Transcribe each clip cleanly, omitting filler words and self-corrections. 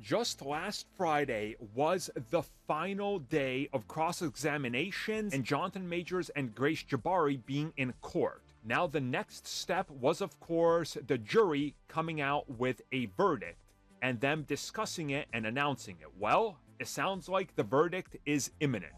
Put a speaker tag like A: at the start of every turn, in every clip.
A: Just last Friday was the final day of cross-examinations and Jonathan Majors and Grace Jabari being in court. Now the next step was, of course, the jury coming out with a verdict and them discussing it and announcing it. Well, it sounds like the verdict is imminent.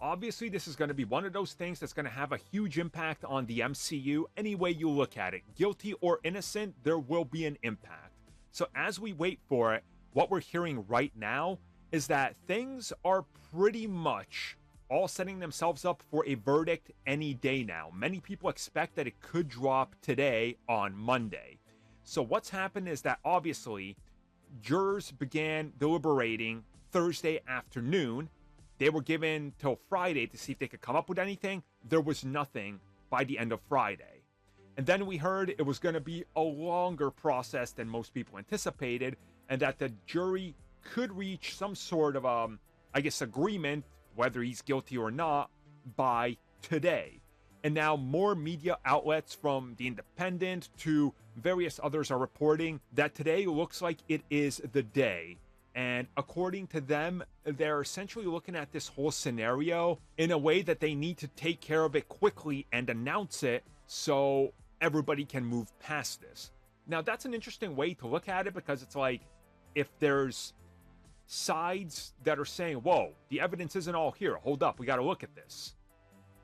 A: Obviously, this is going to be one of those things that's going to have a huge impact on the MCU any way you look at it. Guilty or innocent, there will be an impact. So as we wait for it, what we're hearing right now is that things are pretty much all setting themselves up for a verdict any day now. Many people expect that it could drop today on Monday. So what's happened is that obviously jurors began deliberating Thursday afternoon. They were given till Friday to see if they could come up with anything. There was nothing by the end of Friday. And then we heard it was going to be a longer process than most people anticipated, and that the jury could reach some sort of, agreement, whether he's guilty or not, by today. And now more media outlets from The Independent to various others are reporting that today looks like it is the day. And according to them, they're essentially looking at this whole scenario in a way that they need to take care of it quickly and announce it so everybody can move past this. Now, that's an interesting way to look at it, because it's like, if there's sides that are saying, whoa, the evidence isn't all here, hold up, we got to look at this.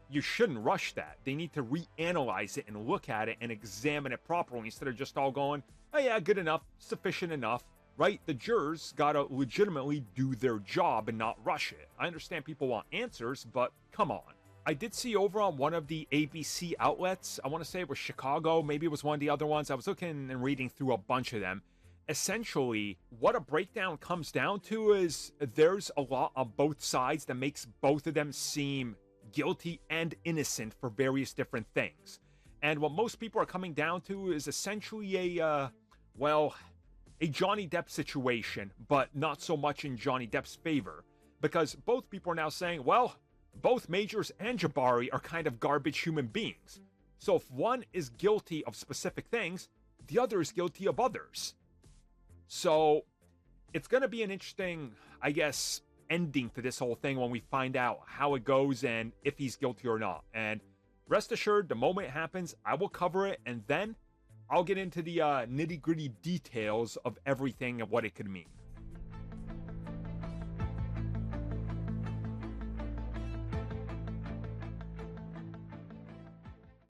A: You shouldn't rush that. They need to reanalyze it and look at it and examine it properly instead of just all going, oh yeah, good enough, sufficient enough. Right? The jurors gotta legitimately do their job and not rush it. I understand people want answers, but come on. I did see over on one of the ABC outlets, I want to say it was Chicago, maybe it was one of the other ones. I was looking and reading through a bunch of them. Essentially, what a breakdown comes down to is there's a lot on both sides that makes both of them seem guilty and innocent for various different things. And what most people are coming down to is essentially a Johnny Depp situation, but not so much in Johnny Depp's favor, because both people are now saying, well, both Majors and Jabari are kind of garbage human beings. So if one is guilty of specific things, the other is guilty of others. So it's going to be an interesting, ending to this whole thing when we find out how it goes and if he's guilty or not. And rest assured, the moment it happens, I will cover it, and then I'll get into the nitty-gritty details of everything and what it could mean.